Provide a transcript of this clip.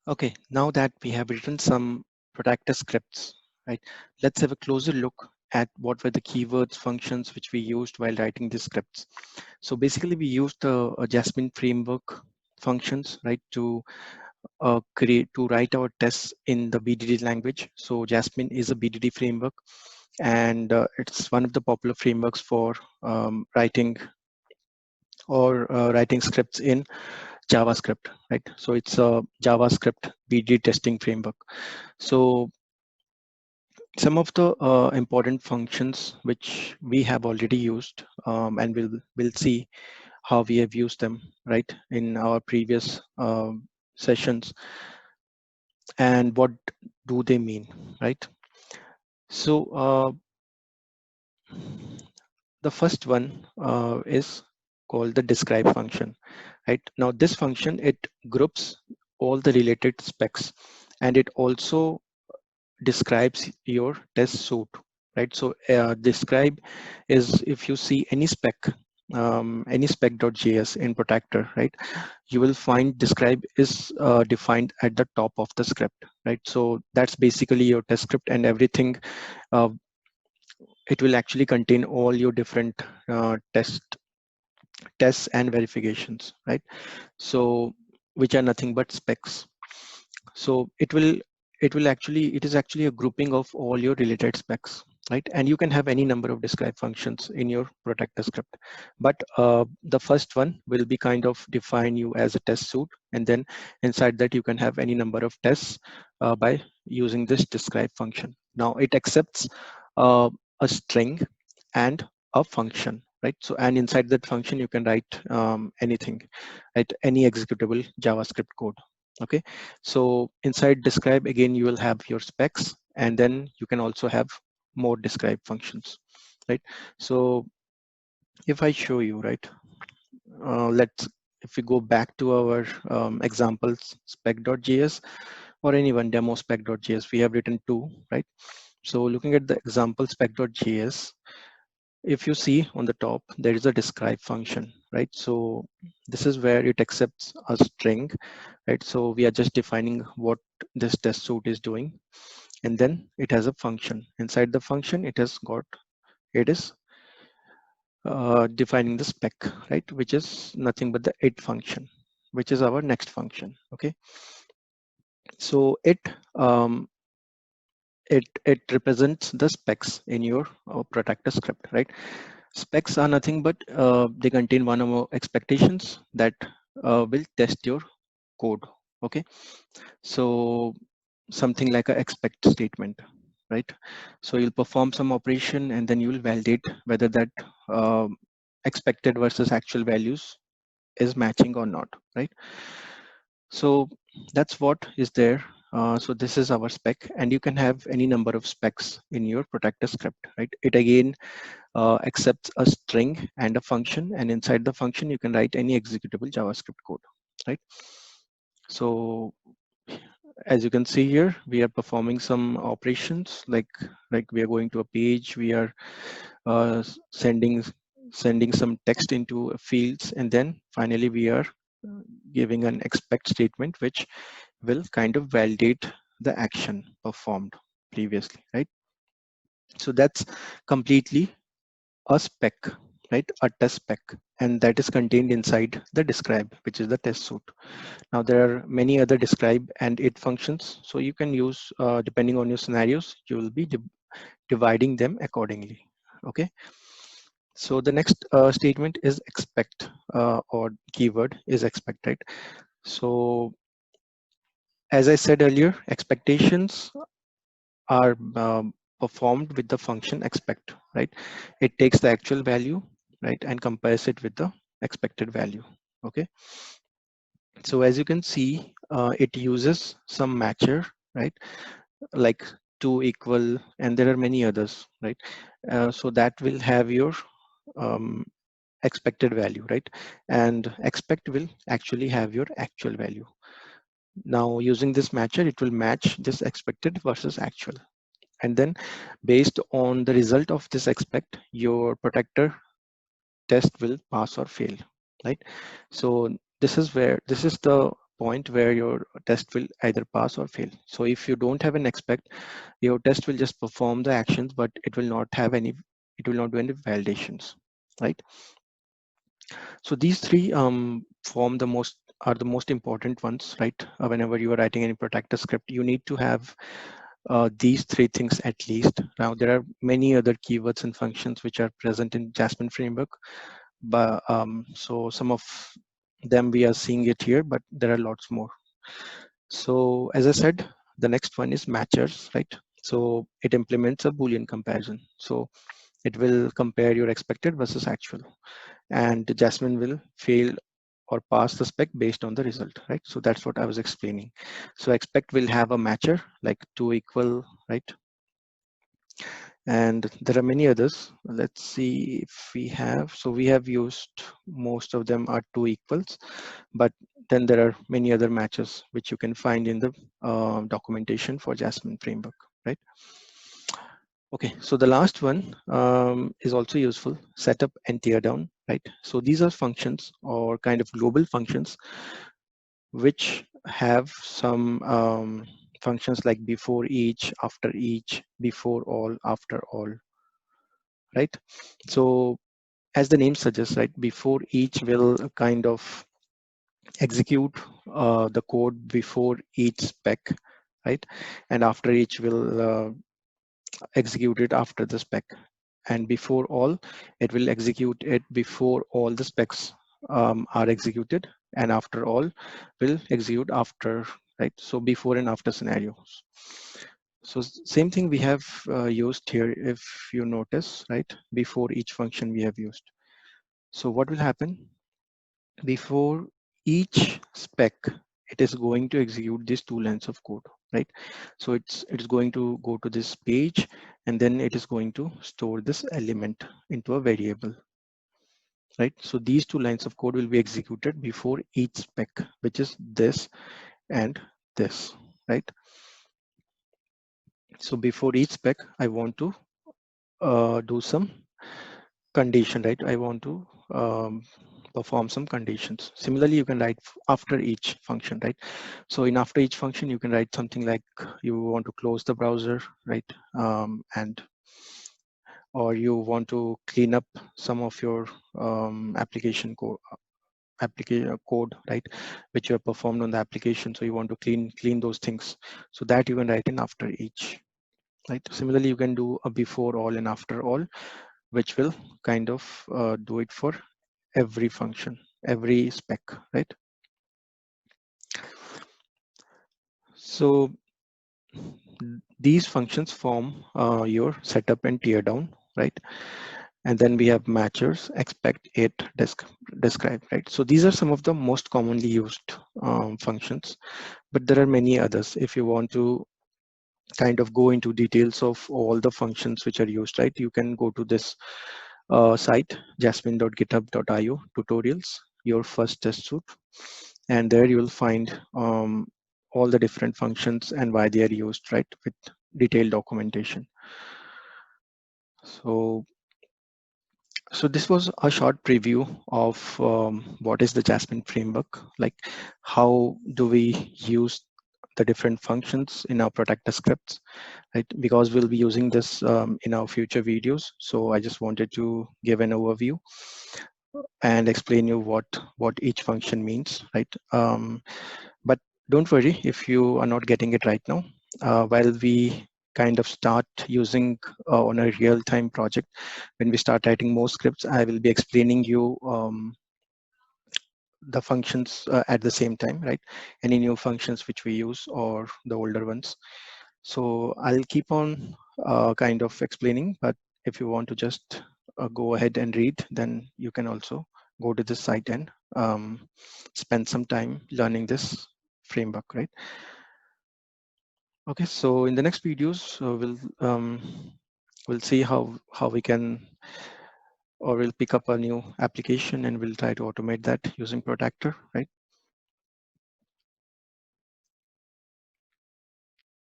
Okay, now that we have written some Protector scripts, right? Let's have a closer look at what were the keywords, functions which we used while writing these scripts. So basically, we used the Jasmine framework functions, right, to write our tests in the BDD language. So Jasmine is a BDD framework, and it's one of the popular frameworks for writing scripts in JavaScript, right? So it's a JavaScript BDD testing framework. So some of the important functions which we have already used, and we'll see how we have used them, right, in our previous sessions, and what do they mean, right? So the first one is called the describe function, right? Now this function, it groups all the related specs, and it also describes your test suite, right? So describe is if you see any spec.js in Protector, right? You will find describe is defined at the top of the script, right? So that's basically your test script, and everything. Uh, it will actually contain all your different tests and verifications, right? So which are nothing but specs. So it is actually a grouping of all your related specs, right? And you can have any number of describe functions in your Protector script, but the first one will be kind of define you as a test suite, and then inside that you can have any number of tests by using this describe function. Now it accepts a string and a function, right? So and inside that function you can write anything, right? Any executable JavaScript code. Okay, so inside describe again you will have your specs, and then you can also have more describe functions, right? So if I show you, right, let's if we go back to our examples spec.js, or any one demo spec.js, we have written two, right? So looking at the example spec.js, if you see on the top, there is a describe function, right? So this is where it accepts a string, right? So we are just defining what this test suite is doing, and then it has a function. Inside the function, it is defining the spec, right? Which is nothing but the it function, which is our next function. Okay, so um, it represents the specs in your Protector script, right? Specs are nothing but they contain one or more expectations that will test your code. Okay, so something like a expect statement, right? So you'll perform some operation, and then you will validate whether that expected versus actual values is matching or not, right? So that's what is there. So this is our spec, and you can have any number of specs in your Protector script, right? It again accepts a string and a function, and inside the function you can write any executable JavaScript code, right? So as you can see here, we are performing some operations like we are going to a page, we are uh, sending sending some text into fields, and then finally we are giving an expect statement which will kind of validate the action performed previously, right? So that's completely a spec, right? A test spec, and that is contained inside the describe, which is the test suite. Now there are many other describe and it functions, so you can use depending on your scenarios, you will be dividing them accordingly. Okay, so the next statement is expect, or keyword is expect, right? So as I said earlier, expectations are performed with the function expect, right? It takes the actual value, right, and compares it with the expected value. Okay, so as you can see, it uses some matcher, right, like two equal, and there are many others, right? So that will have your um, expected value, right? And expect will actually have your actual value. Now using this matcher, it will match this expected versus actual, and then based on the result of this expect, your Protector test will pass or fail, right? So this is the point where your test will either pass or fail. So if you don't have an expect, your test will just perform the actions, but it will not have any, it will not do any validations, right? So these three are the most important ones, right? Whenever you are writing any Protector script, you need to have these three things at least. Now there are many other keywords and functions which are present in Jasmine framework, but so some of them we are seeing it here, but there are lots more. So as I said, the next one is matchers, right? So it implements a Boolean comparison. So it will compare your expected versus actual, and Jasmine will fail or pass the spec based on the result, right? So that's what I was explaining. So expect will have a matcher like 2 equal, right? And there are many others. Let's see if we have, so we have used, most of them are 2 equals, but then there are many other matches which you can find in the documentation for Jasmine framework, right? Okay, so the last one is also useful, setup and tear down, right? So these are functions or kind of global functions which have some functions like before each, after each, before all, after all, right? So as the name suggests, right, before each will kind of execute the code before each spec, right? And after each will execute it after the spec. And before all, it will execute it before all the specs are executed, and after all will execute after, right? So before and after scenarios. So same thing we have used here, if you notice, right? Before each function we have used. So what will happen? Before each spec, it is going to execute these 2 lines of code, right? So it's going to go to this page, and then it is going to store this element into a variable, right? So these 2 lines of code will be executed before each spec, which is this and this, right? So before each spec, I want to do some condition, right? I want to perform some conditions. Similarly, you can write after each function, right? So in after each function, you can write something like you want to close the browser, right? And or you want to clean up some of your application code, right, which you have performed on the application. So you want to clean those things. So that you can write in after each, right? Similarly, you can do a before all and after all, which will kind of do it for every function, every spec, right? So these functions form your setup and tear down, right? And then we have matchers, expect, it, describe, right? So these are some of the most commonly used functions, but there are many others. If you want to kind of go into details of all the functions which are used, right, you can go to this site, jasmine.github.io tutorials, your first test suite, and there you will find all the different functions and why they are used, right, with detailed documentation. So this was a short preview of what is the Jasmine framework, like how do we use the different functions in our Protector scripts, right? Because we'll be using this in our future videos. So I just wanted to give an overview and explain you what each function means, right? But don't worry if you are not getting it right now. While we kind of start using on a real-time project, when we start writing more scripts, I will be explaining you the functions at the same time, right? Any new functions which we use or the older ones. So I'll keep on kind of explaining, but if you want to just go ahead and read, then you can also go to this site and spend some time learning this framework, right? Okay, so in the next videos, we'll see how we can, or we'll pick up a new application and we'll try to automate that using Protector, right?